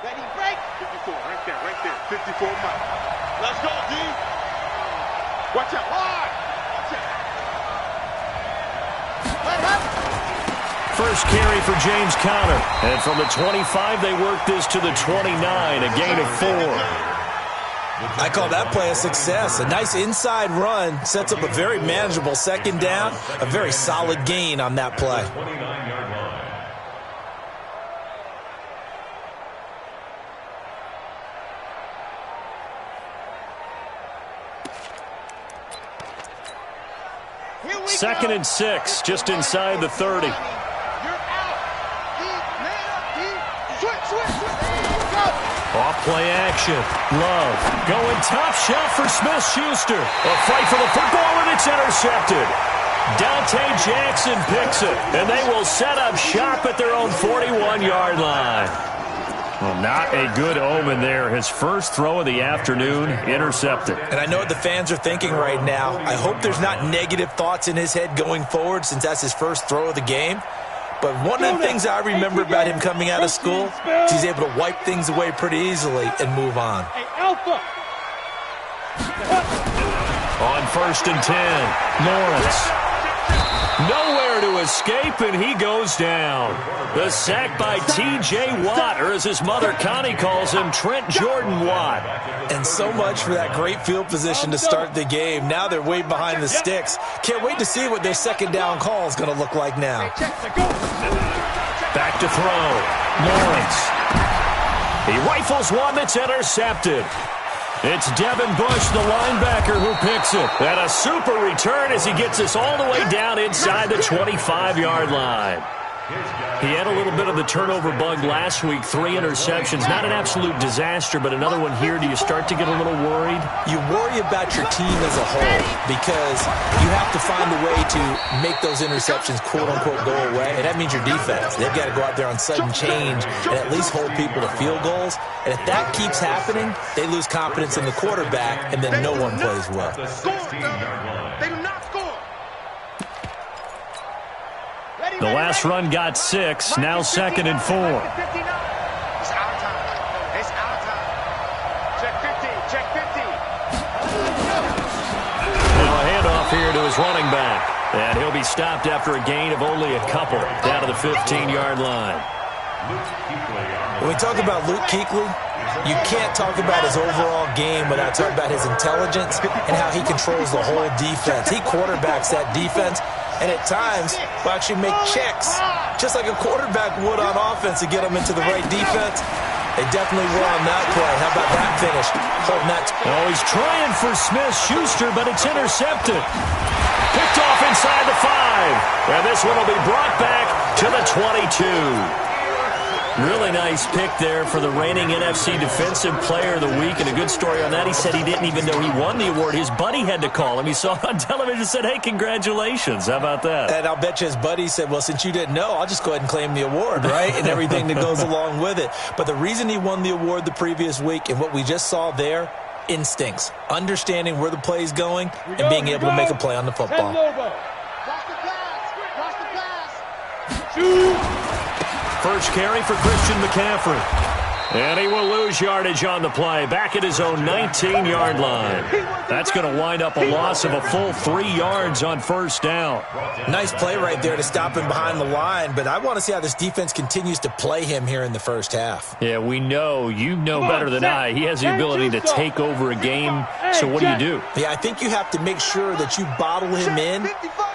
Ready, break. 54, right there. 54 Mike. Let's go, D. Watch out. Watch out. First carry for James Conner. And from the 25, they work this to the 29, a gain of 4. I call that play a success. A nice inside run sets up a very manageable second down. A very solid gain on that play. Second and 6, just inside the 30. Off play action. Love going top shot for Smith-Schuster. A fight for the football, and it's intercepted. Dante Jackson picks it, and they will set up shop at their own 41-yard line. Well, not a good omen there. His first throw of the afternoon, intercepted. And I know what the fans are thinking right now. I hope there's not negative thoughts in his head going forward since that's his first throw of the game. But one of the things I remember about him coming out of school is he's able to wipe things away pretty easily and move on. On first and 10, Lawrence. Nowhere to escape, and he goes down. The sack by T.J. Watt, or as his mother Connie calls him, Trent Jordan Watt. And so much for that great field position to start the game. Now they're way behind the sticks. Can't wait to see what their second down call is going to look like now. Back to throw. Lawrence. He rifles one that's intercepted. It's Devin Bush, the linebacker, who picks it. And a super return as he gets us all the way down inside the 25-yard line. He had a little bit of the turnover bug last week, 3 interceptions. Not an absolute disaster, but another one here. Do you start to get a little worried? You worry about your team as a whole because you have to find a way to make those interceptions, quote-unquote, go away. And that means your defense. They've got to go out there on sudden change and at least hold people to field goals. And if that keeps happening, they lose confidence in the quarterback, and then no one plays well. They do not score. The last run got 6, now second and 4. It's our time. It's our time. Check 50. Check 50. Now a handoff here to his running back. And he'll be stopped after a gain of only a couple down to the 15-yard line. When we talk about Luke Kuechly, you can't talk about his overall game without talking about his intelligence and how he controls the whole defense. He quarterbacks that defense, and at times will actually make checks, just like a quarterback would on offense to get them into the right defense. They definitely were on that play. How about that finish? Holding that. Oh, he's trying for Smith-Schuster, but it's intercepted. Picked off inside the 5. And this one will be brought back to the 22. Really nice pick there for the reigning NFC Defensive Player of the Week, and a good story on that. He said he didn't even know he won the award. His buddy had to call him. He saw it on television and said, hey, congratulations. How about that? And I'll bet you his buddy said, well, since you didn't know, I'll just go ahead and claim the award, right? And everything that goes along with it. But the reason he won the award the previous week and what we just saw there, instincts, understanding where the play is going and being able to make a play on the football. First carry for Christian McCaffrey. And he will lose yardage on the play, back at his own 19-yard line. That's going to wind up a loss of a full 3 yards on first down. Nice play right there to stop him behind the line, but I want to see how this defense continues to play him here in the first half. Yeah, we know. You know better than I. He has the ability to take over a game, so what do? Yeah, I think you have to make sure that you bottle him in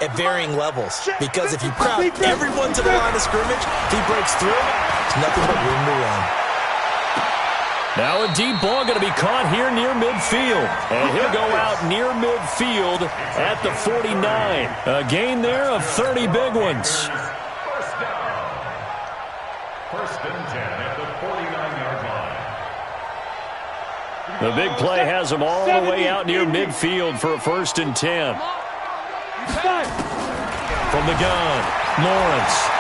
at varying levels, because if you crowd everyone to the line of scrimmage, if he breaks through, it's nothing but room to run. Now a deep ball going to be caught here near midfield. And he'll go out near midfield at the 49. A gain there of 30 big ones. First down. First and 10 at the 49-yard line. The big play has him all the way out near midfield for a first and 10. From the gun, Lawrence.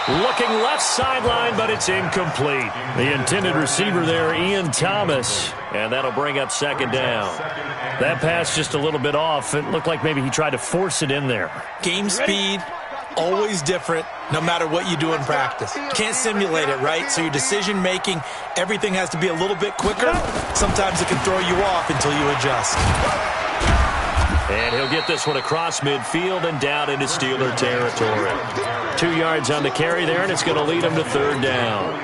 Looking left sideline, but it's incomplete. The intended receiver there, Ian Thomas, and that'll bring up second down. That pass just a little bit off. It looked like maybe he tried to force it in there. Game speed, always different no matter what you do in practice. Can't simulate it, right? So your decision-making, everything has to be a little bit quicker. Sometimes it can throw you off until you adjust. And he'll get this one across midfield and down into Steeler territory. 2 yards on the carry there, and it's going to lead him to third down.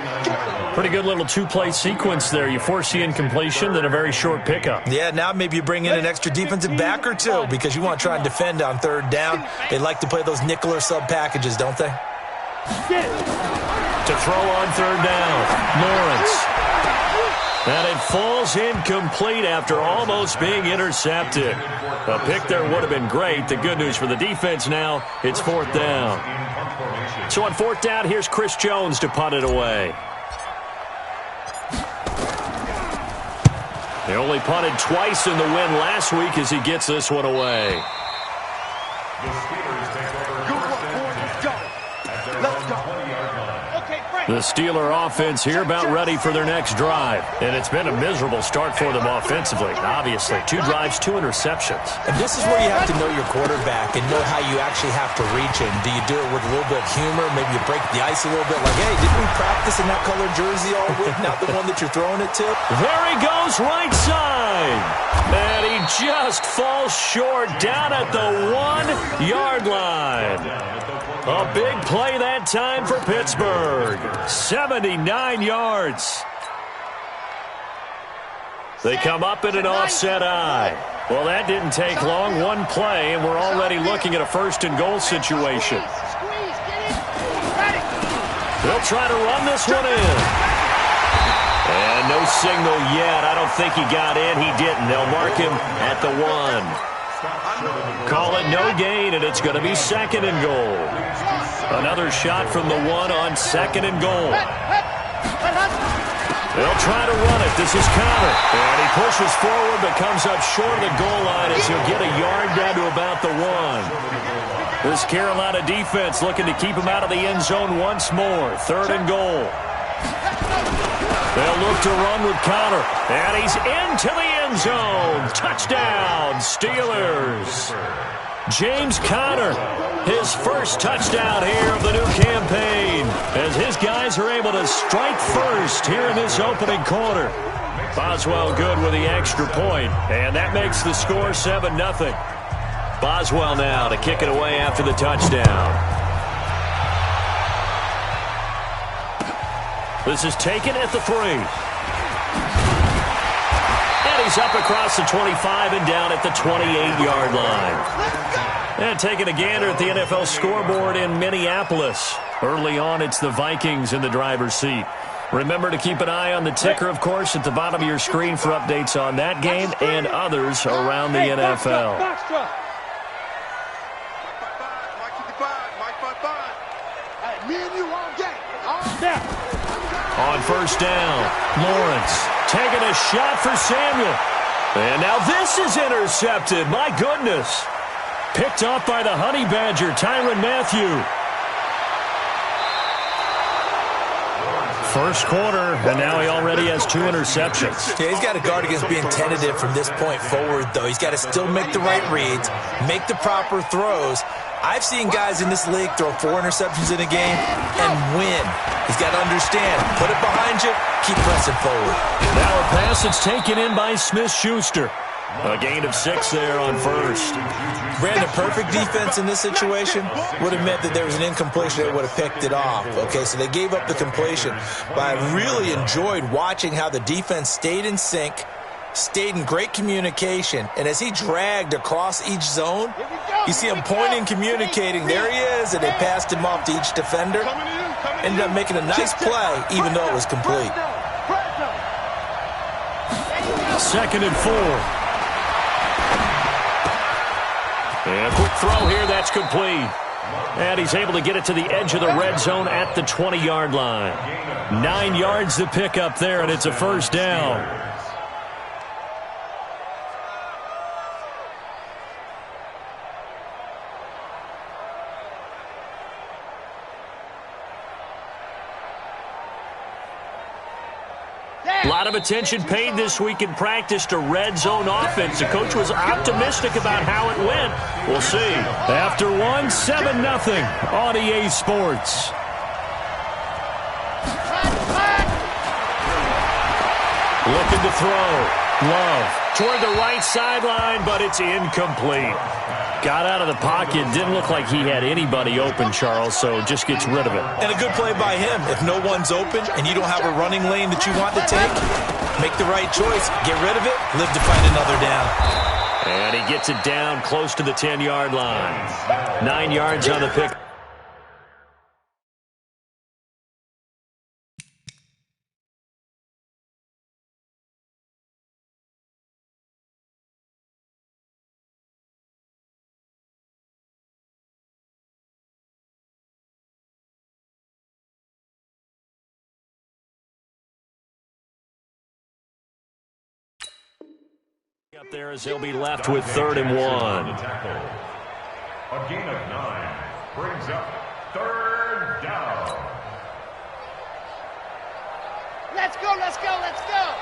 Pretty good little two-play sequence there. You force the incompletion, then a very short pickup. Yeah, now maybe you bring in an extra defensive back or two because you want to try and defend on third down. They like to play those nickel or sub packages, don't they? To throw on third down, Lawrence. And it falls incomplete after almost being intercepted. A pick there would have been great. The good news for the defense now, it's fourth down. So on fourth down, here's Chris Jones to punt it away. They only punted twice in the win last week as he gets this one away. The Steelers take over first and 10 at their own 20-yard line. The Steeler offense here about ready for their next drive. And it's been a miserable start for them offensively, obviously. 2 drives, 2 interceptions. And this is where you have to know your quarterback and know how you actually have to reach him. Do you do it with a little bit of humor? Maybe you break the ice a little bit like, hey, didn't we practice in that colored jersey all week? Not the one that you're throwing it to? There he goes, right side. And he just falls short down at the 1-yard line. A big play that time for Pittsburgh. 79 yards. They come up in an offset eye. Well, that didn't take long. 1 play, and we're already looking at a first-and-goal situation. They'll try to run this one in. And no signal yet. I don't think he got in. He didn't. They'll mark him at the 1. Call it no gain, and it's going to be second and goal. Another shot from the 1 on second and goal. They'll try to run it. This is Connor. And he pushes forward but comes up short of the goal line as he'll get a yard down to about the 1. This Carolina defense looking to keep him out of the end zone once more. Third and goal. They'll look to run with Connor. And he's into the end zone. Touchdown, Steelers. James Conner, his first touchdown here of the new campaign, as his guys are able to strike first here in this opening quarter. Boswell good with the extra point, and that makes the score 7-0. Boswell now to kick it away after the touchdown. This is taken at the 3. And he's up across the 25 and down at the 28-yard line. And taking a gander at the NFL scoreboard in Minneapolis. Early on, it's the Vikings in the driver's seat. Remember to keep an eye on the ticker, of course, at the bottom of your screen for updates on that game and others around the NFL. On first down, Lawrence taking a shot for Samuel. And now this is intercepted. My goodness. Picked off by the Honey Badger, Tyrann Mathieu. First quarter, and now he already has 2 interceptions. Yeah, he's got to guard against being tentative from this point forward, though. He's got to still make the right reads, make the proper throws. I've seen guys in this league throw 4 interceptions in a game and win. He's got to understand, put it behind you, keep pressing forward. Now a pass that's taken in by Smith-Schuster. A gain of 6 there on first. Brandon, perfect defense in this situation would have meant that there was an incompletion that would have picked it off. Okay, so they gave up the completion. But I really enjoyed watching how the defense stayed in sync, stayed in great communication, and as he dragged across each zone, you see him pointing, communicating. There he is, and they passed him off to each defender. Ended up making a nice play, even though it was complete. Second and 4. And a quick throw here, that's complete. And he's able to get it to the edge of the red zone at the 20-yard line. 9 yards to pick up there, and it's a first down. A lot of attention paid this week in practice to red zone offense. The coach was optimistic about how it went. We'll see. After one, 7-0 on EA Sports. Looking to throw. Love toward the right sideline, but it's incomplete. Got out of the pocket. Didn't look like he had anybody open, Charles, so just gets rid of it. And a good play by him. If no one's open and you don't have a running lane that you want to take, make the right choice. Get rid of it. Live to find another down. And he gets it down close to the 10-yard line. 9 yards on the pick. Up there as he'll be left with 3rd and 1. A gain of 9 brings up 3rd down. Let's go, let's go, let's go.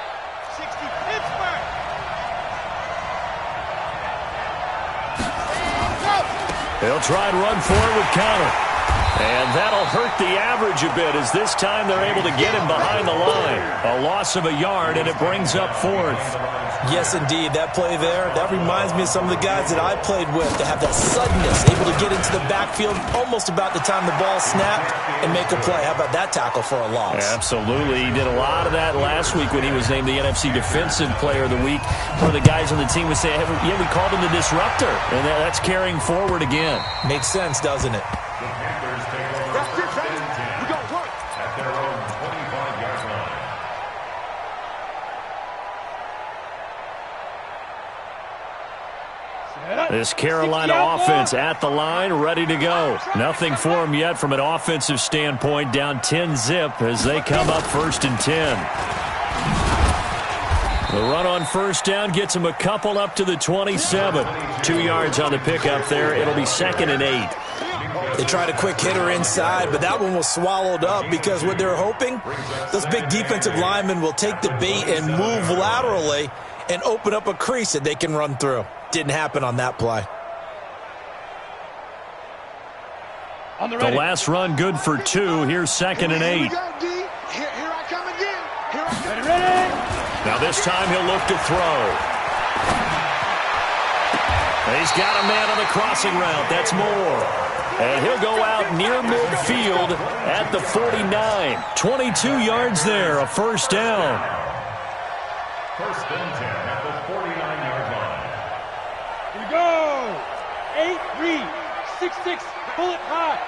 60 Pittsburgh. He'll try and run forward with counter. And that'll hurt the average a bit as this time they're able to get him behind the line. A loss of a yard, and it brings up 4th. Yes, indeed. That play there, that reminds me of some of the guys that I played with that have that suddenness, able to get into the backfield almost about the time the ball snapped and make a play. How about that tackle for a loss? Absolutely. He did a lot of that last week when he was named the NFC Defensive Player of the Week. One of the guys on the team would say, yeah, we called him the disruptor, and that's carrying forward again. Makes sense, doesn't it? The Panthers take over 1st and 10 We got work. at their own 25-yard line. This Carolina offense at the line, ready to go. Nothing for them yet from an offensive standpoint. Down 10-zip as they come up 1st and 10. The run on 1st down gets them a couple up to the 27. 2 yards on the pickup there. It'll be 2nd and 8. They tried a quick hitter inside, but that one was swallowed up because what they're hoping, those big defensive linemen will take the bait and move laterally and open up a crease that they can run through. Didn't happen on that play. The last run good for 2. Here's 2nd and 8. Here I come again. Here I come. Ready? Now this time he'll look to throw. He's got a man on the crossing route. That's Moore. And he'll go out near midfield at the 49. 22 yards there, a 1st down. 1st and 10 at the 49-yard line. Here we go. 8-3. 6-6. Bullet high.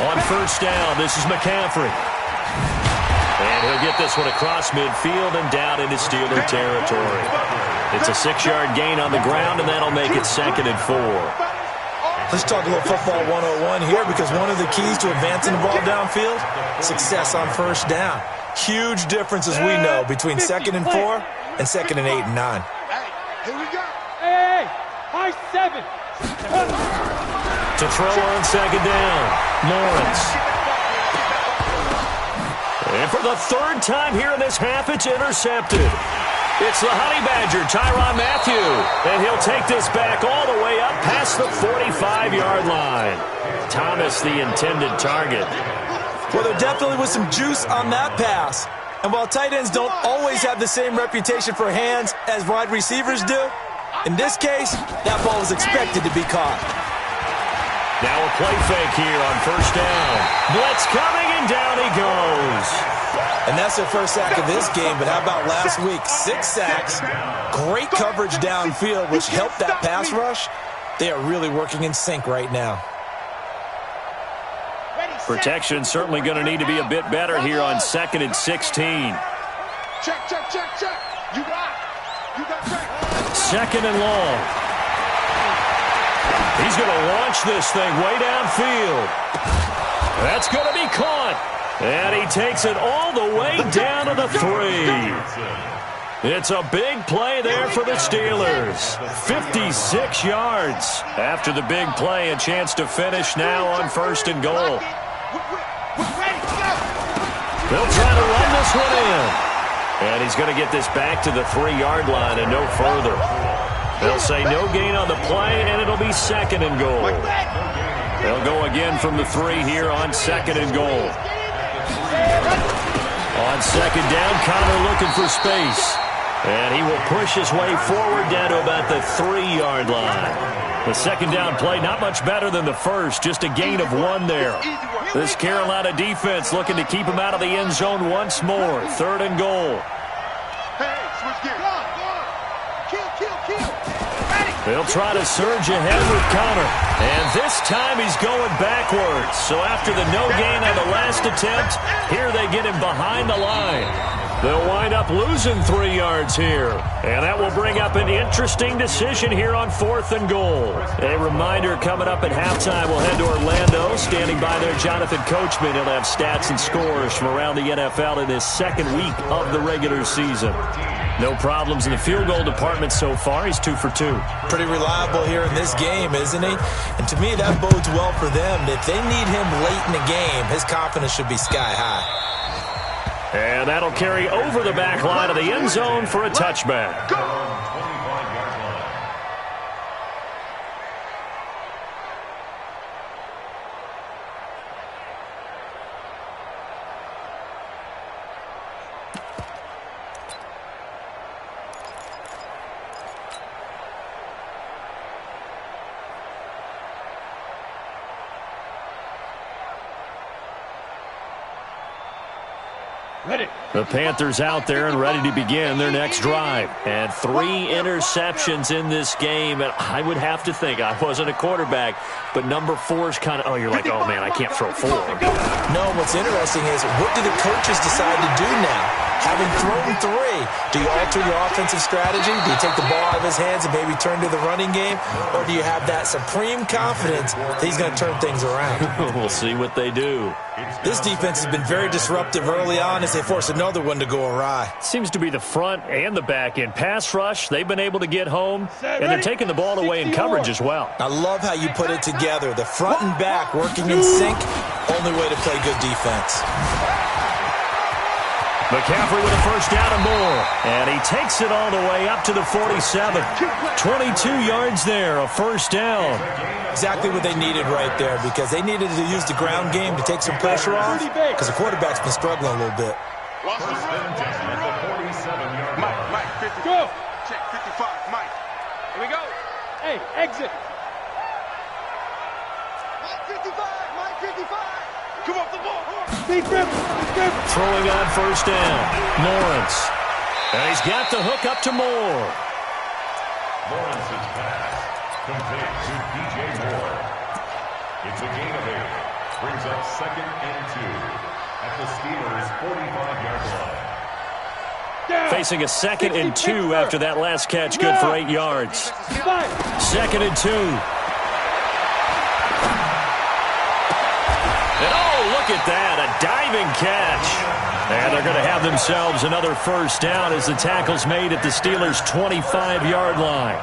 On 1st down, this is McCaffrey. And he'll get this one across midfield and down into Steeler territory. It's a 6-yard gain on the ground, and that'll make it 2nd and 4. Let's talk a little football 101 here because one of the keys to advancing the ball downfield, success on 1st down. Huge difference, as we know, between 2nd and 4 and 2nd and 8 and 9. Hey, here we go. Hey, high 7. To throw on 2nd down, Lawrence. And for the 3rd time here in this half, it's intercepted. It's the Honey Badger, Tyrann Mathieu. And he'll take this back all the way up past the 45-yard line. Thomas, the intended target. Well, there definitely was some juice on that pass. And while tight ends don't always have the same reputation for hands as wide receivers do, in this case, that ball was expected to be caught. Now a play fake here on 1st down. Blitz coming, and down he goes. And that's their first sack of this game, but how about last week? 6 sacks, great coverage downfield, which helped that pass rush. They are really working in sync right now. Protection certainly going to need to be a bit better here on 2nd and 16. Check. You got check. 2nd and long. He's going to launch this thing way downfield. That's going to be caught. And he takes it all the way down to the 3. It's a big play there for the Steelers. 56 yards. After the big play, a chance to finish now on 1st and goal. They'll try to run this one in. And he's going to get this back to the 3-yard line and no further. They'll say no gain on the play, and it'll be 2nd and goal. They'll go again from the 3 here on 2nd and goal. On 2nd down, Connor looking for space. And he will push his way forward down to about the 3-yard line. The 2nd down play, not much better than the first, just a gain of 1 there. This Carolina defense looking to keep him out of the end zone once more. 3rd and goal. They'll try to surge ahead with Connor. And this time he's going backwards. So after the no gain on the last attempt, here they get him behind the line. They'll wind up losing 3 yards here. And that will bring up an interesting decision here on 4th and goal. A reminder, coming up at halftime, we'll head to Orlando. Standing by there, Jonathan Coachman. He'll have stats and scores from around the NFL in his 2nd week of the regular season. No problems in the field goal department so far. He's 2 for 2. Pretty reliable here in this game, isn't he? And to me, that bodes well for them. If they need him late in the game, his confidence should be sky high. And that'll carry over the back line of the end zone for a touchback. The Panthers out there and ready to begin their next drive. And 3 interceptions in this game. And I would have to think, I wasn't a quarterback, but number 4 is kind of, oh, you're like, oh, man, I can't throw 4. No, what's interesting is, what do the coaches decide to do now? Having thrown 3, do you alter your offensive strategy? Do you take the ball out of his hands and maybe turn to the running game? Or do you have that supreme confidence that he's going to turn things around? We'll see what they do. This defense has been very disruptive early on as they force another one to go awry. Seems to be the front and the back end. Pass rush, they've been able to get home, and they're taking the ball away in coverage as well. I love how you put it together. The front and back working in sync, only way to play good defense. McCaffrey with a first down and more. And he takes it all the way up to the 47. 22 yards there, a first down. Exactly what they needed right there, because they needed to use the ground game to take some pressure off, because the quarterback's been struggling a little bit. First and 10 at the 47-yard line. Mike, 50. Go. Check 55, Mike. Here we go. Hey, exit. Mike 55, Mike 55. Come off the ball. Throwing on first down, Lawrence. And he's got the hook up to Moore. Lawrence's pass complete to DJ Moore. It's a gain of 8. Brings up 2nd and 2 at the Steelers' 45-yard line. Facing a 2nd and 2 after that last catch, good for 8 yards. 2nd and 2. And oh, look at that, a diving catch. And they're going to have themselves another first down as the tackle's made at the Steelers' 25-yard line.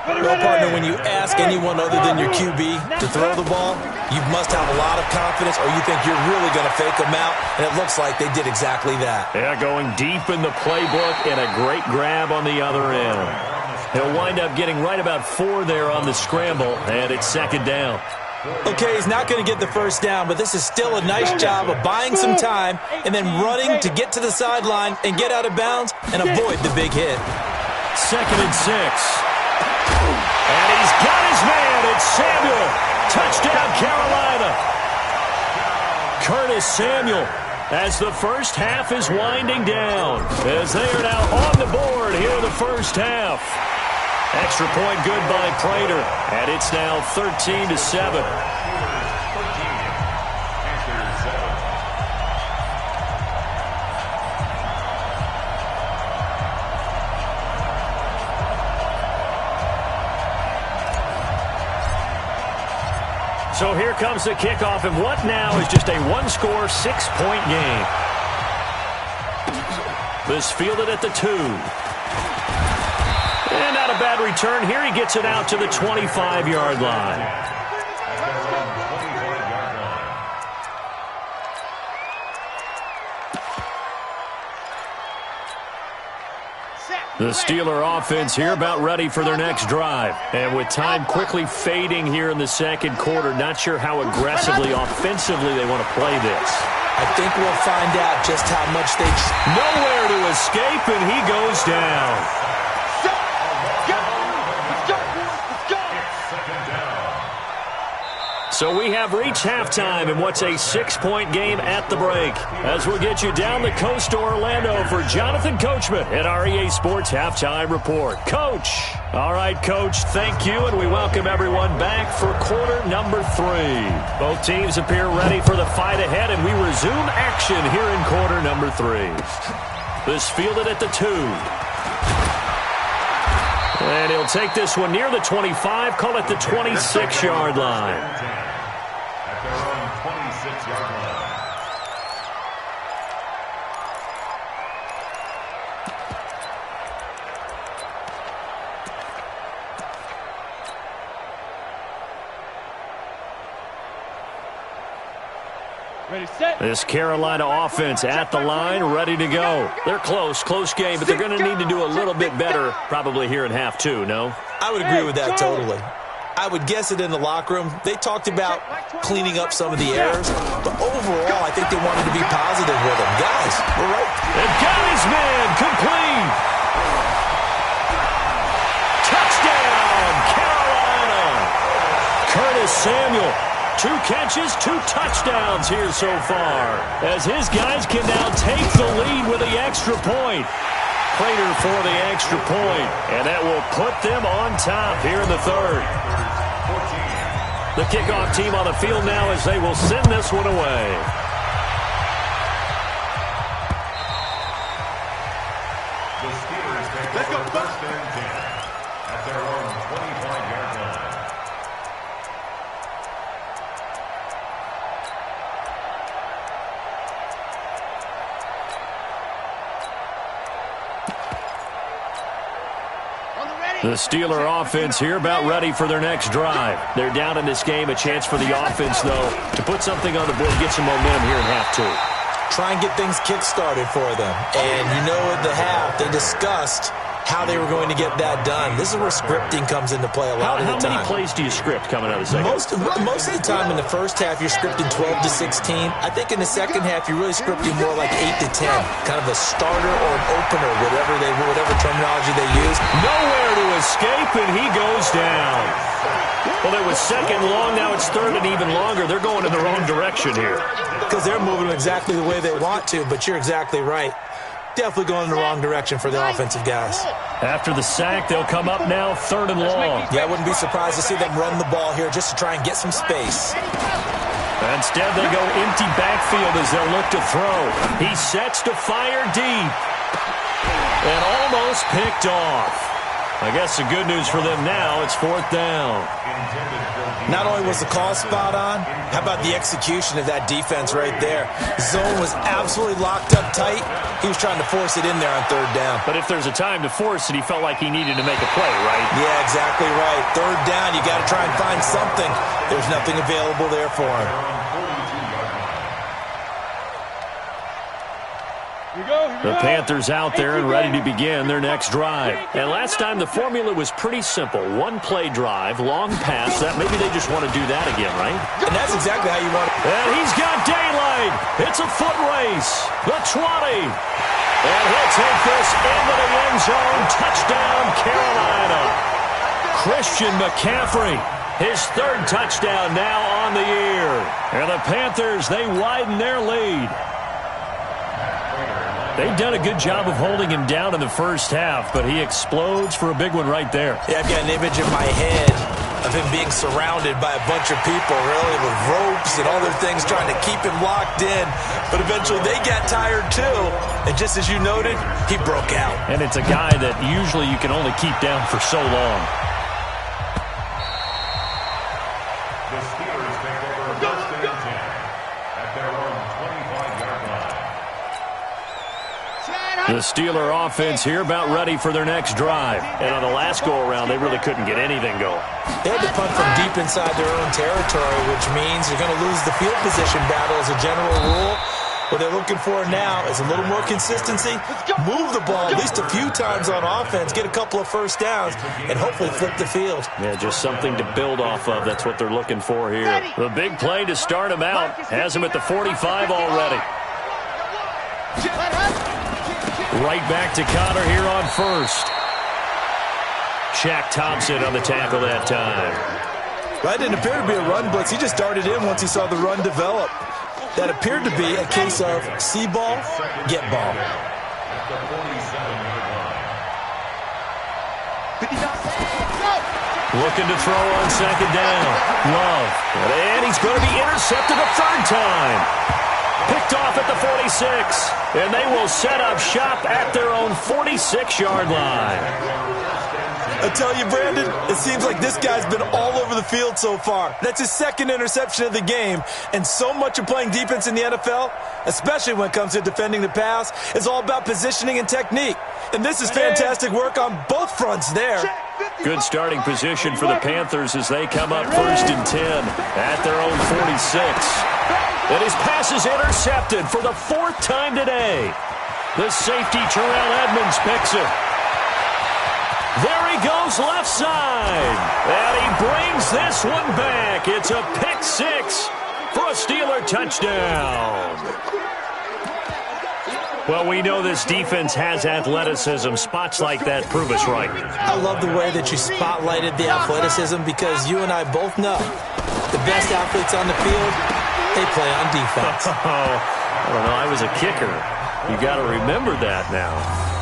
Well, partner, when you ask anyone other than your QB to throw the ball, you must have a lot of confidence, or you think you're really going to fake them out, and it looks like they did exactly that. Yeah, going deep in the playbook and a great grab on the other end. He'll wind up getting right about 4 there on the scramble, and it's 2nd down. Okay, he's not going to get the first down, but this is still a nice job of buying some time and then running to get to the sideline and get out of bounds and avoid the big hit. 2nd and 6. And he's got his man. It's Samuel. Touchdown, Carolina. Curtis Samuel, as the first half is winding down, as they are now on the board here in the first half. Extra point good by Prater, and it's now 13-7. So here comes the kickoff, and what now is just a one-score, 6-point game. This fielded at the 2. And not a bad return here. He gets it out to the 25-yard line. The Steeler offense here about ready for their next drive. And with time quickly fading here in the second quarter, not sure how aggressively, offensively they want to play this. I think we'll find out just how much they... Nowhere to escape, and he goes down. So we have reached halftime in what's a 6-point game at the break. As we'll get you down the coast to Orlando for Jonathan Coachman at our EA Sports Halftime Report. Coach. All right, Coach, thank you, and we welcome everyone back for quarter number 3. Both teams appear ready for the fight ahead, and we resume action here in quarter number 3. This fielded at the 2. And he'll take this one near the 25, call it the 26-yard line. At their own 26-yard line. Ready, set. This Carolina offense at the line, ready to go. They're close game, but they're going to need to do a little bit better probably here in half 2, no? I would agree with that totally. I would guess it in the locker room. They talked about cleaning up some of the errors, but overall, I think they wanted to be positive with them. Guys, we're right. And got his man, complete. Touchdown, Carolina. Curtis Samuel. 2 catches, 2 touchdowns here so far, as his guys can now take the lead with the extra point. Prater for the extra point, and that will put them on top here in the third. The kickoff team on the field now as they will send this one away. The Steelers take over first and 10 at their own 25-yard line. The Steeler offense here about ready for their next drive. They're down in this game. A chance for the offense, though, to put something on the board, get some momentum here in half 2. Try and get things kick-started for them. And you know at the half, they discussed how they were going to get that done. This is where scripting comes into play a lot of the time. How many plays do you script coming out of the second? Most of the time in the first half, you're scripting 12 to 16. I think in the second half, you're really scripting more like 8 to 10. Kind of a starter or an opener, whatever terminology they use. Nowhere to escape, and he goes down. Well, it was second long. Now it's third and even longer. They're going in the wrong direction here. Because they're moving exactly the way they want to, but you're exactly right. Definitely going in the wrong direction for the offensive guys. After the sack, they'll come up now third and long. Yeah, I wouldn't be surprised to see them run the ball here just to try and get some space. Instead, they go empty backfield as they'll look to throw. He sets to fire deep. And almost picked off. I guess the good news for them now, it's 4th down. Not only was the call spot on, how about the execution of that defense right there? Zone was absolutely locked up tight. He was trying to force it in there on 3rd down. But if there's a time to force it, he felt like he needed to make a play, right? Yeah, exactly right. 3rd down, you got to try and find something. There's nothing available there for him. The Panthers out there and ready to begin their next drive. And last time the formula was pretty simple. 1-play drive, long pass. That maybe they just want to do that again, right? And that's exactly how you want it. And he's got daylight. It's a foot race. The 20. And he'll take this into the end zone. Touchdown, Carolina. Christian McCaffrey. His 3rd touchdown now on the year. And the Panthers, they widen their lead. They've done a good job of holding him down in the first half, but he explodes for a big one right there. Yeah, I've got an image in my head of him being surrounded by a bunch of people, really, with ropes and other things trying to keep him locked in. But eventually they got tired, too. And just as you noted, he broke out. And it's a guy that usually you can only keep down for so long. The Steelers take over first and 10 at their own 25-yard line. The Steeler offense here about ready for their next drive. And on the last go-around, they really couldn't get anything going. They had to punt from deep inside their own territory, which means you're going to lose the field position battle as a general rule. What they're looking for now is a little more consistency, move the ball at least a few times on offense, get a couple of first downs, and hopefully flip the field. Yeah, just something to build off of. That's what they're looking for here. The big play to start him out has him at the 45 already. Right back to Connor here on first. Shaq Thompson on the tackle that time. That didn't appear to be a run blitz. He just darted in once he saw the run develop. That appeared to be a case of see ball, get ball. Looking to throw on second down. Love. And he's going to be intercepted a third time. Picked off at the 46. And they will set up shop at their own 46-yard line. I tell you, Brandon, it seems like this guy's been all over the field so far. That's his second interception of the game. And so much of playing defense in the NFL, especially when it comes to defending the pass, is all about positioning and technique. And this is fantastic work on both fronts there. Good starting position for the Panthers as they come up 1st and 10 at their own 46. And his pass is intercepted for the 4th time today. The safety, Terrell Edmonds, picks it. There he goes left side. And he brings this one back. It's a pick 6 for a Steeler touchdown. Well, we know this defense has athleticism. Spots like that prove us right. I love the way that you spotlighted the athleticism because you and I both know the best athletes on the field, they play on defense. I don't know. I was a kicker. You got to remember that now.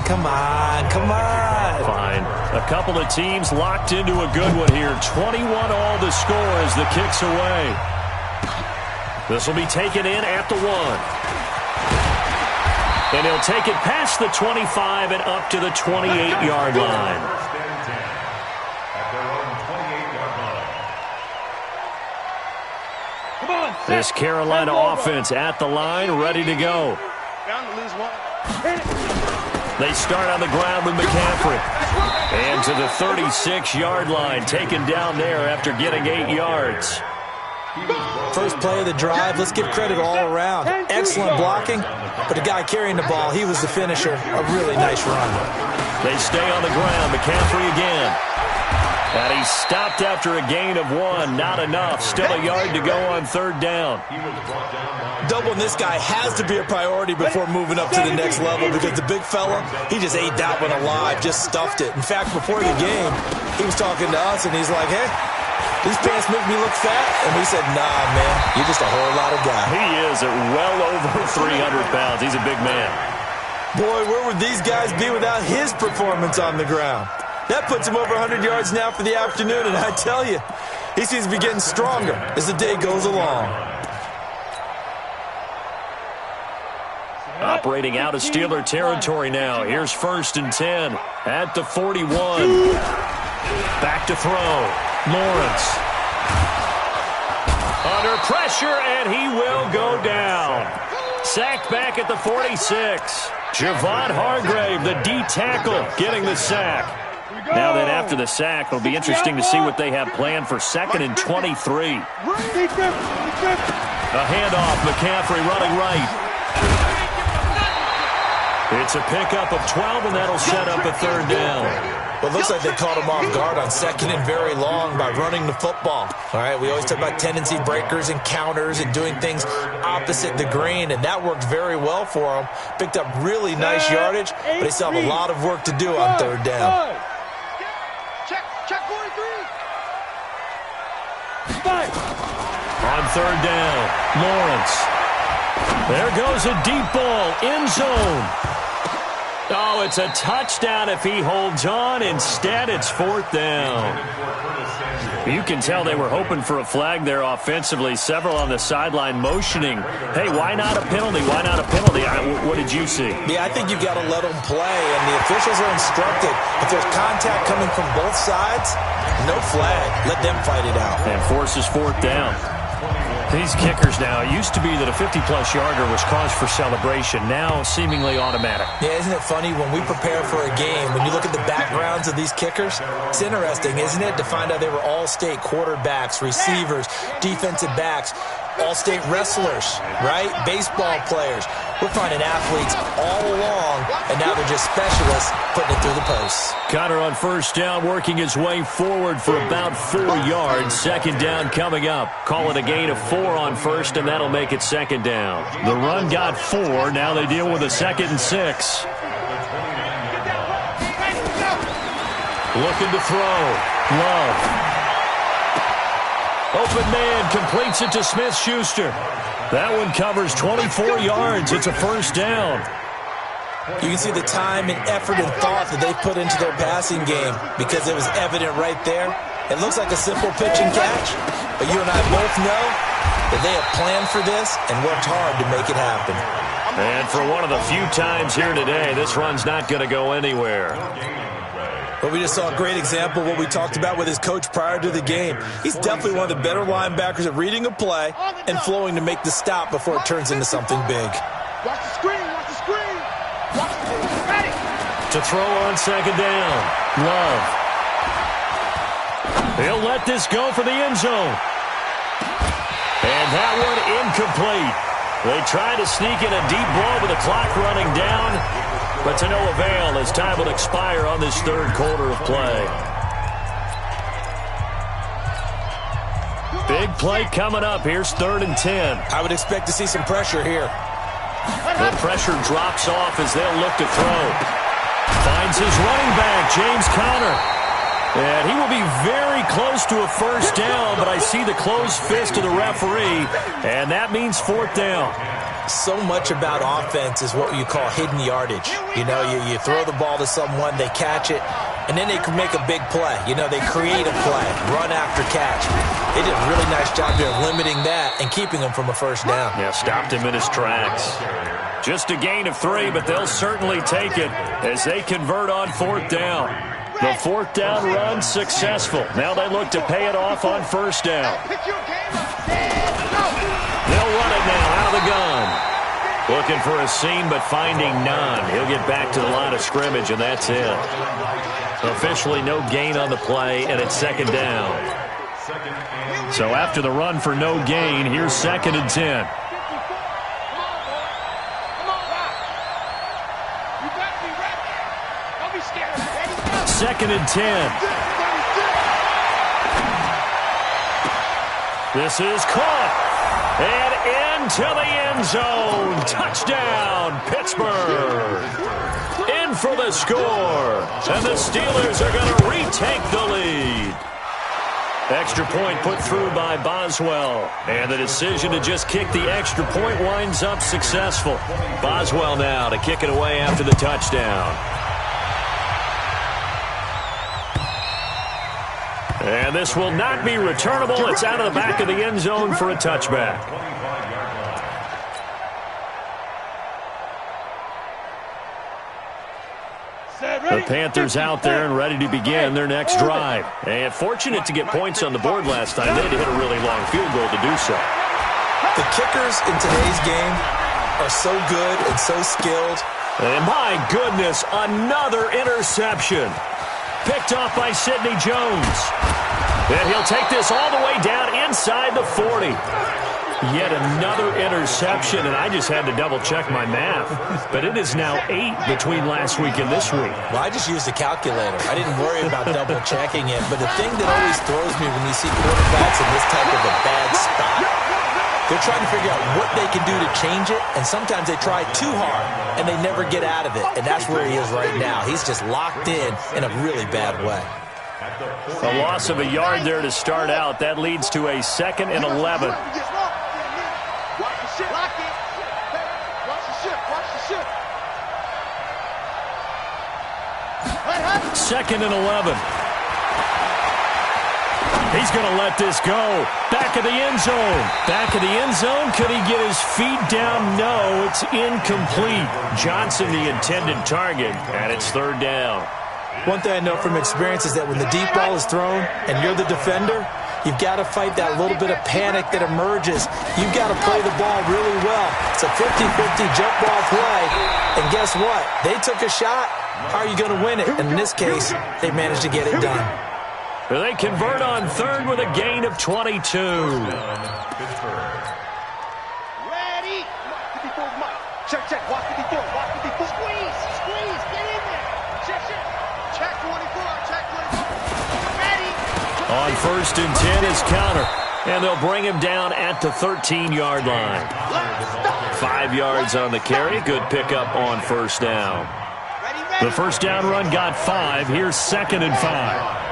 Come on, come on. Fine. A couple of teams locked into a good one here. 21 all the score as the kick's away. This will be taken in at the 1. And he'll take it past the 25 and up to the 28-yard line. This Carolina offense at the line, ready to go. They start on the ground with McCaffrey. And to the 36-yard line, taken down there after getting 8 yards. First play of the drive, let's give credit all around. Excellent blocking, but the guy carrying the ball, he was the finisher. A really nice run. They stay on the ground. McCaffrey again. And he stopped after a gain of 1. Not enough. Still a yard to go on 3rd down. Doubling this guy has to be a priority before moving up to the next level because the big fella, he just ate that one alive, just stuffed it. In fact, before the game, he was talking to us, and he's like, hey, these pants make me look fat. And we said, nah, man, you're just a whole lot of guy. He is at well over 300 pounds. He's a big man. Boy, where would these guys be without his performance on the ground? That puts him over 100 yards now for the afternoon, and I tell you, he seems to be getting stronger as the day goes along. Operating out of Steeler territory now. Here's 1st and 10 at the 41. Back to throw. Lawrence. Under pressure, and he will go down. Sacked back at the 46. Javon Hargrave, the D tackle, getting the sack. Now then, after the sack, it'll be interesting to see what they have planned for 2nd and 23. A handoff, McCaffrey running right. It's a pickup of 12, and that'll set up a 3rd down. Well, it looks like they caught him off guard on 2nd and very long by running the football. All right, we always talk about tendency breakers and counters and doing things opposite the grain, and that worked very well for them. Picked up really nice yardage, but they still have a lot of work to do on 3rd down. Check 43. On 3rd down, Lawrence. There goes a deep ball, end zone. Oh, it's a touchdown if he holds on. Instead, it's 4th down. You can tell they were hoping for a flag there offensively. Several on the sideline motioning. Hey, why not a penalty? Why not a penalty? What did you see? Yeah, I think you got to let them play, and the officials are instructed. If there's contact coming from both sides, no flag. Let them fight it out. And forces 4th down. These kickers now, it used to be that a 50-plus yarder was cause for celebration. Now, seemingly automatic. Yeah, isn't it funny when we prepare for a game, when you look at the backgrounds of these kickers, it's interesting, isn't it, to find out they were all-state quarterbacks, receivers, defensive backs. all-state wrestlers, right? Baseball players. We're finding athletes all along, and now they're just specialists putting it through the posts. Connor on first down, working his way forward for about 4 yards. Second down coming up. Call it a gain of 4 on first, and that'll make it second down. The run got 4. Now they deal with a 2nd and 6. Looking to throw. Love. Open man completes it to Smith-Schuster. That one covers 24 yards. It's a first down. You can see the time and effort and thought that they put into their passing game because it was evident right there. It looks like a simple pitch and catch, but you and I both know that they have planned for this and worked hard to make it happen. And for one of the few times here today, this run's not going to go anywhere. But we just saw a great example of what we talked about with his coach prior to the game. He's definitely one of the better linebackers at reading a play and flowing to make the stop before it turns into something big. Watch the screen, watch the screen. Watch the screen. Ready. To throw on second down. Love. He'll let this go for the end zone. And that one incomplete. They try to sneak in a deep blow with the clock running down, but to no avail as time will expire on this third quarter of play. Big play coming up. Here's 3rd and 10. I would expect to see some pressure here. The pressure drops off as they'll look to throw. Finds his running back, James Conner. And he will be very close to a first down, but I see the closed fist of the referee, and that means 4th down. So much about offense is what you call hidden yardage. You know, you throw the ball to someone, they catch it, and then they can make a big play. You know, they create a play, run after catch. They did a really nice job there limiting that and keeping him from a first down. Yeah, stopped him in his tracks. Just a gain of 3, but they'll certainly take it as they convert on 4th down. The 4th down run successful. Now they look to pay it off on first down. They'll run it now out of the gun. Looking for a seam, but finding none. He'll get back to the line of scrimmage, and that's it. Officially no gain on the play, and it's second down. So after the run for no gain, here's 2nd and 10. Second and 10. This is caught. And into the end zone. Touchdown, Pittsburgh. In for the score. And the Steelers are going to retake the lead. Extra point put through by Boswell. And the decision to just kick the extra point winds up successful. Boswell now to kick it away after the touchdown. And this will not be returnable. It's out of the back of the end zone for a touchback. The Panthers out there and ready to begin their next drive. And fortunate to get points on the board last time. They had to hit a really long field goal to do so. The kickers in today's game are so good and so skilled. And my goodness, another interception. Picked off by Sidney Jones. And he'll take this all the way down inside the 40. Yet another interception, and I just had to double-check my math. But it is now 8 between last week and this week. Well, I just used a calculator. I didn't worry about double-checking it. But the thing that always throws me when you see quarterbacks in this type of a bad spot, they're trying to figure out what they can do to change it, and sometimes they try too hard, and they never get out of it. And that's where he is right now. He's just locked in a really bad way. A loss of a yard there to start out. That leads to a 2nd and 11. Second and 11. He's going to let this go. Back of the end zone. Back of the end zone. Could he get his feet down? No, it's incomplete. Johnson, the intended target, and it's 3rd down. One thing I know from experience is that when the deep ball is thrown and you're the defender, you've got to fight that little bit of panic that emerges. You've got to play the ball really well. It's a 50-50 jump ball play. And guess what? They took a shot. How are you going to win it? And in this case, they managed to get it done. They convert on 3rd with a gain of 22. Check, check. Walk 54. Walk 54. Squeeze. Squeeze. Get in there. Check, check. Check 24. Check 24. Ready. On 1st and 10 is counter. And they'll bring him down at the 13-yard line. 5 yards on the carry. Good pickup on 1st down. The first down run got 5. Here's 2nd and 5.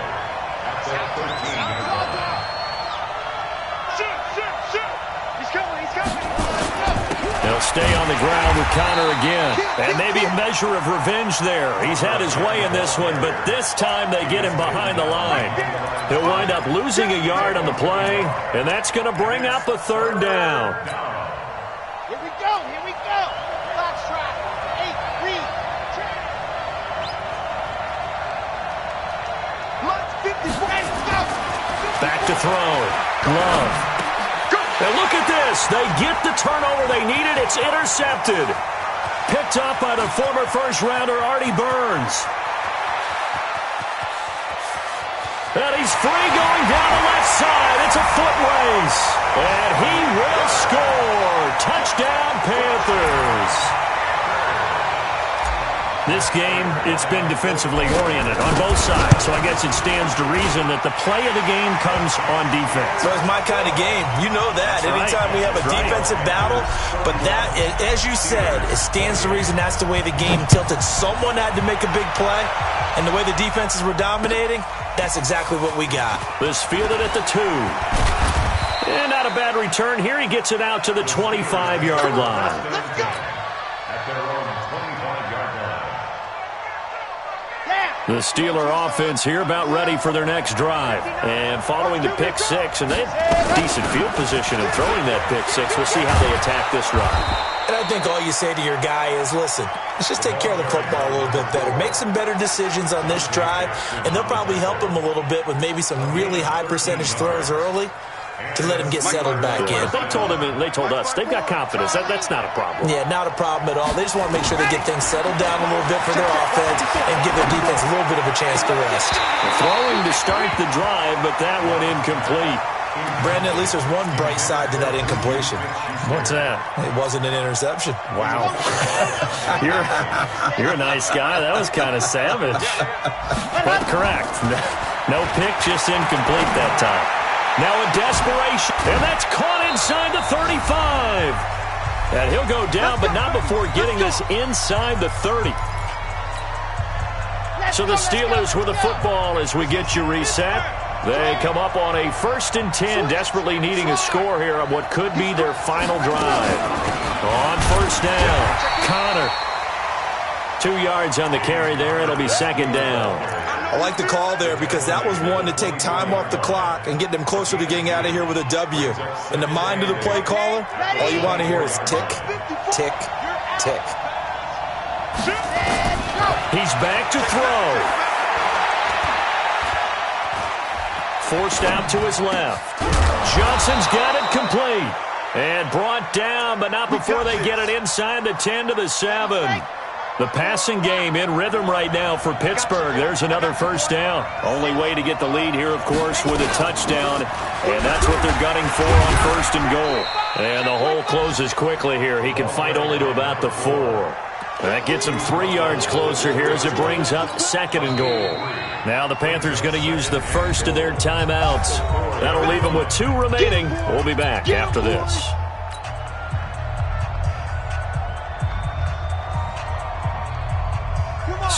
They'll stay on the ground with Connor again. And maybe a measure of revenge there. He's had his way in this one, but this time they get him behind the line. He'll wind up losing a yard on the play, and that's going to bring up a 3rd down. Here we go. Here we go. Foxtrot. 8, read. Check. Lunch 54. Let's go. Back to throw. Love. And look at this. They get the turnover they needed. It's intercepted. Picked up by the former first-rounder Artie Burns. And he's free going down the left side. It's a foot race. And he will score. Touchdown, Panthers. This game, it's been defensively oriented on both sides, so I guess it stands to reason that the play of the game comes on defense. So it's my kind of game. You know that. Anytime we have a defensive battle, but that, as you said, it stands to reason that's the way the game tilted. Someone had to make a big play, and the way the defenses were dominating, that's exactly what we got. This fielded at the 2. And not a bad return. Here he gets it out to the 25-yard line. Let's go. At their own 25-yard line. The Steeler offense here about ready for their next drive. And following the pick 6, and they have decent field position in throwing that pick 6. We'll see how they attack this drive. And I think all you say to your guy is, listen, let's just take care of the football a little bit better. Make some better decisions on this drive, and they'll probably help him a little bit with maybe some really high percentage throws early to let him get settled back in. But they told us they've got confidence. That's not a problem. Yeah, not a problem at all. They just want to make sure they get things settled down a little bit for their offense and give their defense a little bit of a chance to rest. Throwing to start the drive, but that one incomplete. Brandon, at least there's one bright side to that incompletion. What's that? It wasn't an interception. Wow. You're a nice guy. That was kind of savage. But correct. No pick, just incomplete that time. Now in desperation, and that's caught inside the 35. And he'll go down, but not before getting this inside the 30. So the Steelers with the football as we get you reset. They come up on a 1st and 10, desperately needing a score here on what could be their final drive. On 1st down, Connor. 2 yards on the carry there. It'll be 2nd down. I like the call there because that was one to take time off the clock and get them closer to getting out of here with a W. In the mind of the play caller, all you want to hear is tick, tick, tick. He's back to throw. Forced out to his left. Johnson's got it complete. And brought down, but not before they get it inside the 10 to the 7. The passing game in rhythm right now for Pittsburgh. There's another 1st down. Only way to get the lead here, of course, with a touchdown. And that's what they're gunning for on 1st and goal. And the hole closes quickly here. He can fight only to about the 4. That gets him 3 yards closer here as it brings up 2nd and goal. Now the Panthers going to use the first of their timeouts. That'll leave them with 2 remaining. We'll be back after this.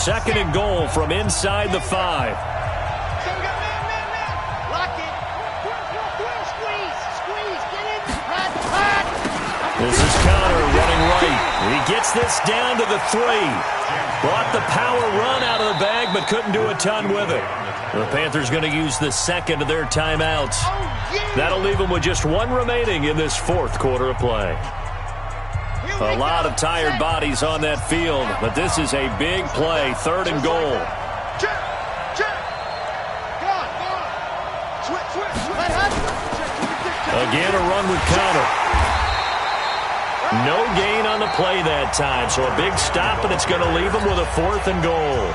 2nd and goal from inside the 5. Lock it. Squeeze. Squeeze. Get in. Hot. This is Connor running right. He gets this down to the 3. Brought the power run out of the bag, but couldn't do a ton with it. The Panthers going to use the 2nd of their timeouts. That'll leave them with just 1 remaining in this 4th quarter of play. A lot of tired bodies on that field, but this is a big play, 3rd and goal. Again, a run with Connor. No gain on the play that time, so a big stop, and it's going to leave them with a 4th and goal.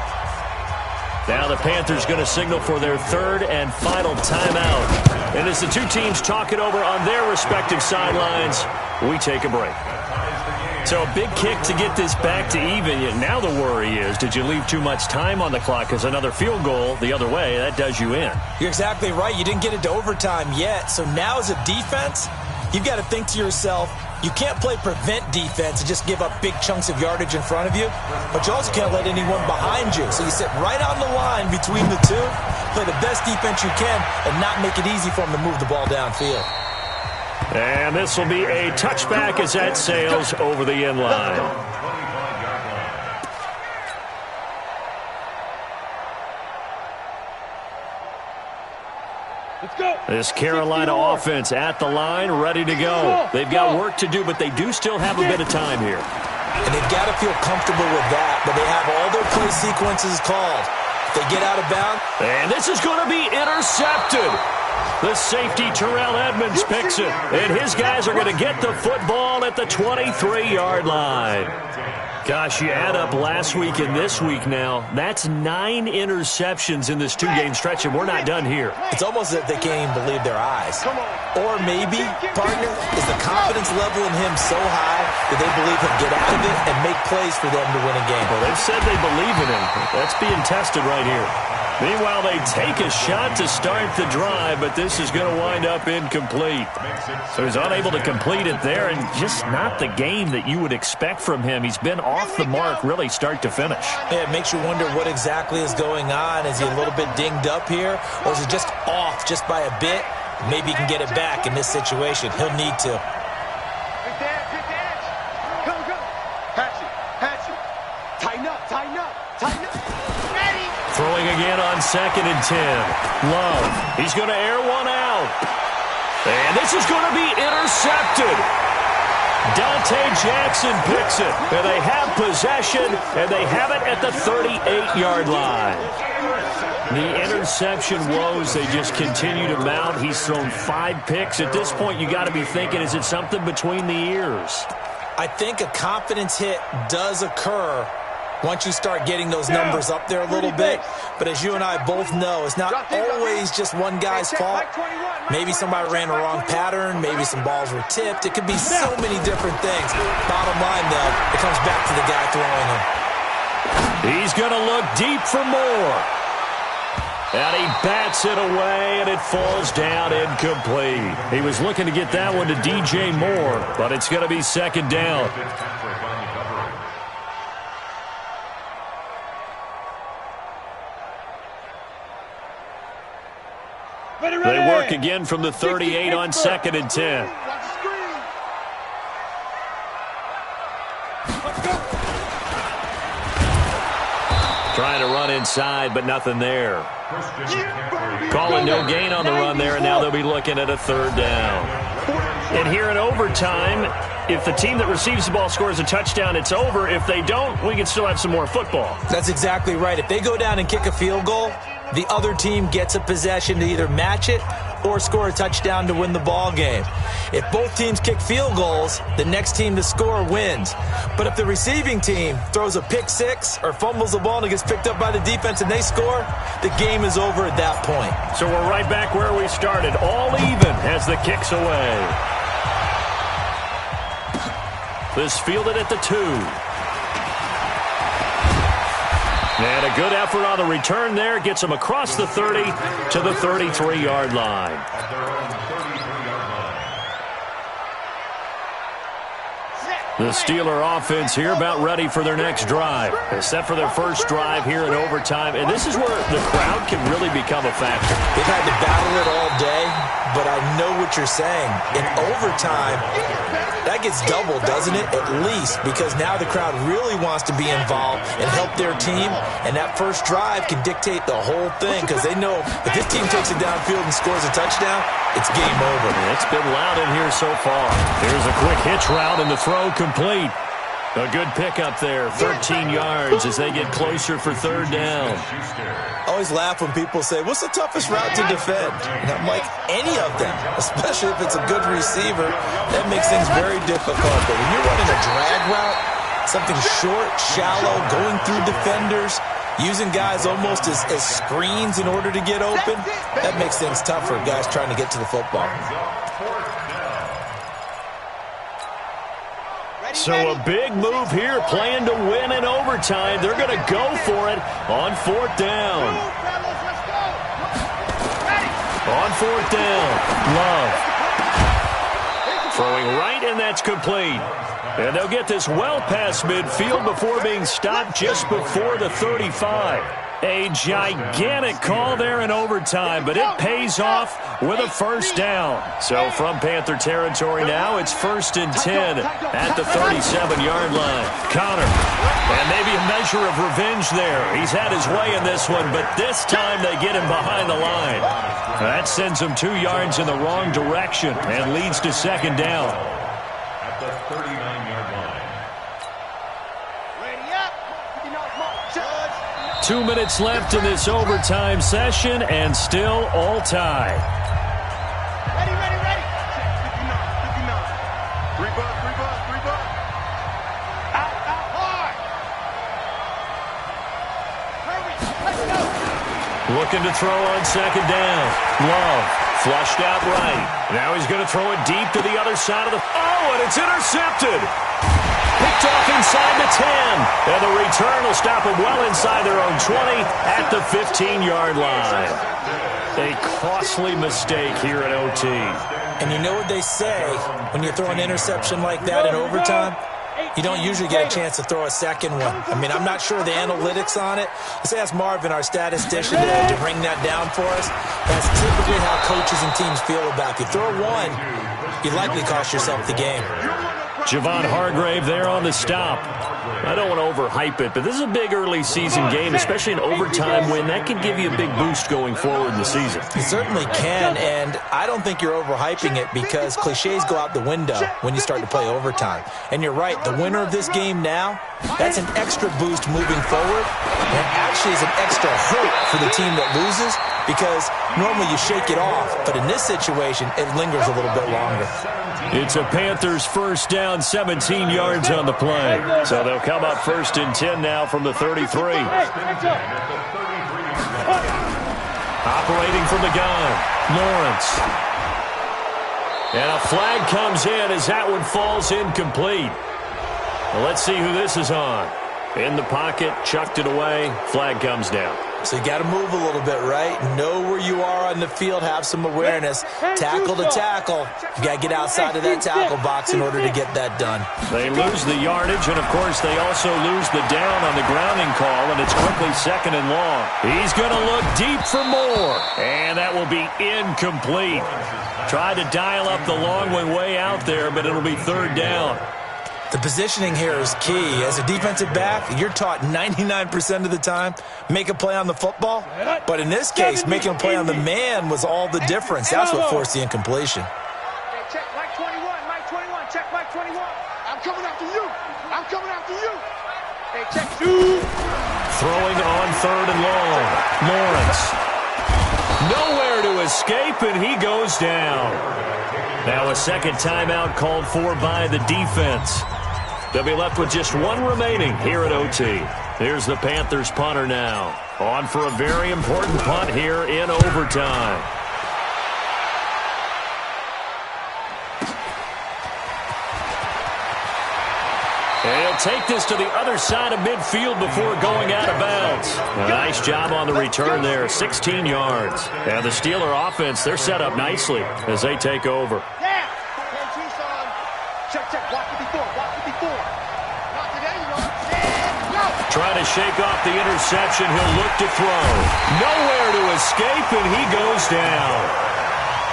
Now the Panthers going to signal for their 3rd and final timeout. And as the 2 teams talk it over on their respective sidelines, we take a break. Ties the game. So a big kick to get this back to even. Yet now the worry is, did you leave too much time on the clock? Because another field goal the other way, that does you in. You're exactly right. You didn't get it to overtime yet. So now as a defense, you've got to think to yourself, you can't play prevent defense and just give up big chunks of yardage in front of you, but you also can't let anyone behind you. So you sit right on the line between the two, play the best defense you can, and not make it easy for them to move the ball downfield. And this will be a touchback as that sails over the end line. Let's go. This Carolina offense at the line, ready to go. They've got work to do, but they do still have a bit of time here. And they've got to feel comfortable with that, but they have all their play sequences called. If they get out of bounds. And this is going to be intercepted. The safety, Terrell Edmonds, picks it. And his guys are going to get the football at the 23-yard line. Gosh, you add up last week and this week now, that's 9 interceptions in this two-game stretch, and we're not done here. It's almost as if they can't even believe their eyes. Or maybe, partner, is the confidence level in him so high that they believe he'll get out of it and make plays for them to win a game. Well, they've said they believe in him. That's being tested right here. Meanwhile, they take a shot to start the drive, but this is going to wind up incomplete. So he's unable to complete it there, and just not the game that you would expect from him. He's been off the mark really start to finish. Yeah, it makes you wonder what exactly is going on. Is he a little bit dinged up here, or is he just off just by a bit? Maybe he can get it back in this situation. He'll need to. Big dance. Go. Patch it. Tighten up. Ready. Throwing again on 2nd and 10. Love. He's going to air one out. And this is going to be intercepted. Dante Jackson picks it. And they have possession, and they have it at the 38-yard line. The interception woes, they just continue to mount. He's thrown 5 picks. At this point, you got to be thinking, is it something between the ears? I think a confidence hit does occur once you start getting those numbers up there a little bit. But as you and I both know, it's not always just one guy's fault. Maybe somebody ran a wrong pattern. Maybe some balls were tipped. It could be so many different things. Bottom line, though, it comes back to the guy throwing them. He's going to look deep for more. And he bats it away, and it falls down incomplete. He was looking to get that one to DJ Moore, but it's going to be 2nd down. They work again from the 38 on 2nd and 10. Trying to run inside, but nothing there. Calling no gain on the run there, and now they'll be looking at a 3rd down. And here in overtime, if the team that receives the ball scores a touchdown, it's over. If they don't, we can still have some more football. That's exactly right. If they go down and kick a field goal, the other team gets a possession to either match it or score a touchdown to win the ball game. If both teams kick field goals, the next team to score wins. But if the receiving team throws a pick six or fumbles the ball and it gets picked up by the defense and they score, the game is over at that point. So we're right back where we started, all even as the kick's away. This fielded at the 2. And a good effort on the return there. Gets him across the 30 to the 33-yard line. The Steeler offense here about ready for their next drive. Except for their first drive here in overtime. And this is where the crowd can really become a factor. They've had to battle it all day, but I know what you're saying. In overtime, that gets doubled, doesn't it? At least, because now the crowd really wants to be involved and help their team, and that first drive can dictate the whole thing because they know if this team takes it downfield and scores a touchdown, it's game over. It's been loud in here so far. Here's a quick hitch route and the throw complete. A good pickup there, 13 yards as they get closer for 3rd down. I always laugh when people say, what's the toughest route to defend? And I'm like, any of them, especially if it's a good receiver. That makes things very difficult. But when you're running a drag route, something short, shallow, going through defenders, using guys almost as screens in order to get open, that makes things tough for guys trying to get to the football. So a big move here, playing to win in overtime. They're going to go for it on 4th down. On 4th down, Love. Throwing right, and that's complete. And they'll get this well past midfield before being stopped just before the 35. A gigantic call there in overtime, but it pays off with a first down. So from Panther territory now, it's 1st and 10 at the 37-yard line. Connor, and maybe a measure of revenge there. He's had his way in this one, but this time they get him behind the line. That sends him 2 yards in the wrong direction and leads to 2nd down. At the 39-yard line. 2 minutes left in this overtime session, and still all tied. Ready. 3 bucks. Out hard. Hurry, let's go. Looking to throw on 2nd down. Love, flushed out right. Now he's going to throw it deep to the other side of the... Oh, and it's intercepted. Picked off inside the 10. And the return will stop them well inside their own 20 at the 15-yard line. A costly mistake here at OT. And you know what they say, when you throw an interception like that in overtime, you don't usually get a chance to throw a second one. I mean, I'm not sure of the analytics on it. Let's ask Marvin, our statistician, to bring that down for us. That's typically how coaches and teams feel about it. If you throw one, you likely cost yourself the game. Javon Hargrave there on the stop. I don't want to overhype it, but this is a big early season game, especially an overtime win. That can give you a big boost going forward in the season. It certainly can, and I don't think you're overhyping it because cliches go out the window when you start to play overtime. And you're right, the winner of this game now, that's an extra boost moving forward, and it actually is an extra hurt for the team that loses because normally you shake it off, but in this situation, it lingers a little bit longer. It's a Panthers first down, 17 yards on the play. So they'll come up 1st and 10 now from the 33. Operating from the gun, Lawrence. And a flag comes in as that one falls incomplete. Well, let's see who this is on. In the pocket, chucked it away, flag comes down. So you got to move a little bit, right? Know where you are on the field, have some awareness. Tackle to tackle. You got to get outside of that tackle box in order to get that done. They lose the yardage, and, of course, they also lose the down on the grounding call, and it's quickly 2nd and long. He's going to look deep for more, and that will be incomplete. Tried to dial up the long one way out there, but it'll be 3rd down. The positioning here is key. As a defensive back, you're taught 99% of the time, make a play on the football. But in this case, making a play on the man was all the difference. That's what forced the incompletion. Hey, check Mike 21, check Mike 21. I'm coming after you. Hey, check 2. Throwing on 3rd and long. Lawrence. Nowhere to escape, and he goes down. Now a second timeout called for by the defense. They'll be left with just one remaining here at OT. Here's the Panthers punter now. On for a very important punt here in overtime. And he'll take this to the other side of midfield before going out of bounds. A nice job on the return there, 16 yards. And the Steeler offense, they're set up nicely as they take over. Yeah. Check. Block it before. Not today, you know. And go. Trying to shake off the interception. He'll look to throw. Nowhere to escape, and he goes down.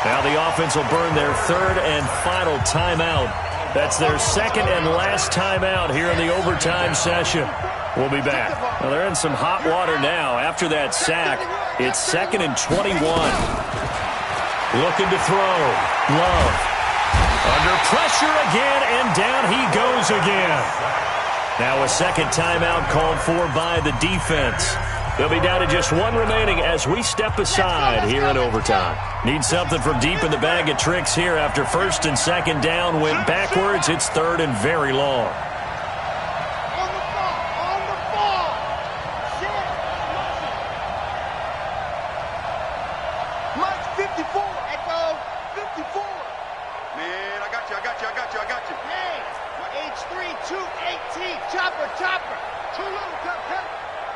Now the offense will burn their 3rd and final timeout. That's their 2nd and last timeout here in the overtime session. We'll be back. Well, they're in some hot water now. After that sack, it's 2nd and 21. Looking to throw. Love. Under pressure again, and down he goes again. Now a second timeout called for by the defense. They'll be down to just one remaining as we step aside here in overtime. Need something from deep in the bag of tricks here after 1st and 2nd down went backwards. It's 3rd and very long. On the ball. Shit. Mike 54. Echo 54. Man, I got you. Hey, age 3. 218. Chopper, chopper. Too little, cut.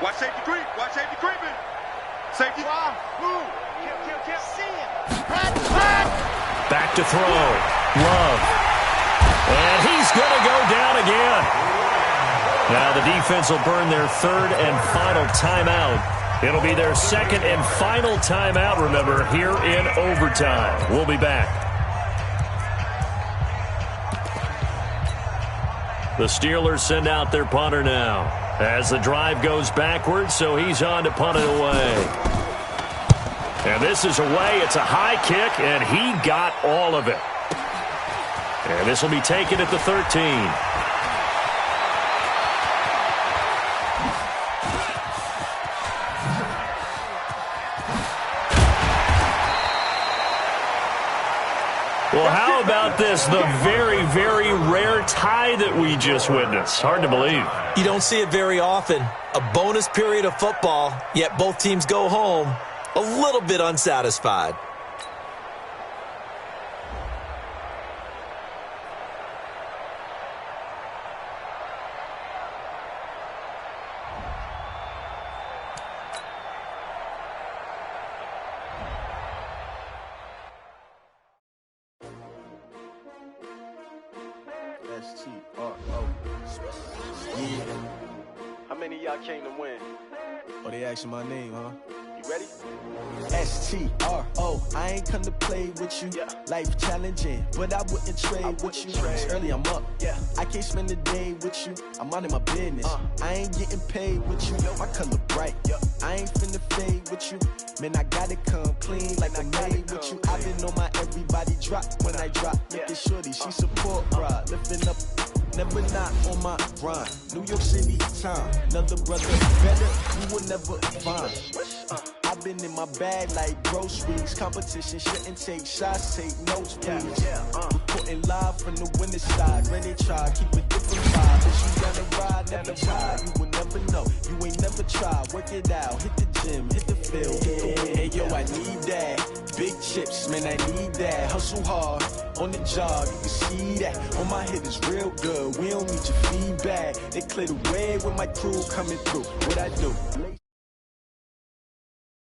Watch safety creep. Watch safety creeping. Safety. Wow. Move. Kill. See him. Pat. Back to throw. Love. And he's going to go down again. Now the defense will burn their third and final timeout. It'll be their second and final timeout, remember, here in overtime. We'll be back. The Steelers send out their punter now as the drive goes backwards, so he's on to punt it away. And this is away. It's a high kick, and he got all of it. And this will be taken at the 13. Well, how about this? The very, very rare tie that we just witnessed. Hard to believe. You don't see it very often. A bonus period of football, yet both teams go home a little bit unsatisfied. S-T-R-O. Yeah. How many of y'all came to win? Oh, they asking my name, huh? You ready? S-T-R-O. I ain't come to play with you. Yeah. Life challenging, but I wouldn't trade with you. It's early, I'm up. Yeah. I can't spend the day with you. I'm minding my business. I ain't getting paid with you. My color bright. I ain't finna fade with you. Man, I gotta come clean like I'm made with you. I've been on my everybody drop when I drop. Look at shorty, she support rod. Lifting up, never not on my grind. New York City time. Another brother better, you will never find. I've been in my bag like groceries. Competition shouldn't take shots, take notes, please. Reporting live from the winning side. Ready to try, keep a different vibe. If you gonna ride, never try. You will never know. You ain't never tried. Work it out. Hit the gym, hit the field, hit the win. Hey, yo, I need that. Big chips, man, I need that. Hustle hard on the job, you can see that. On my head is real good. We don't need your feedback. They clear the way with my crew coming through. What I do?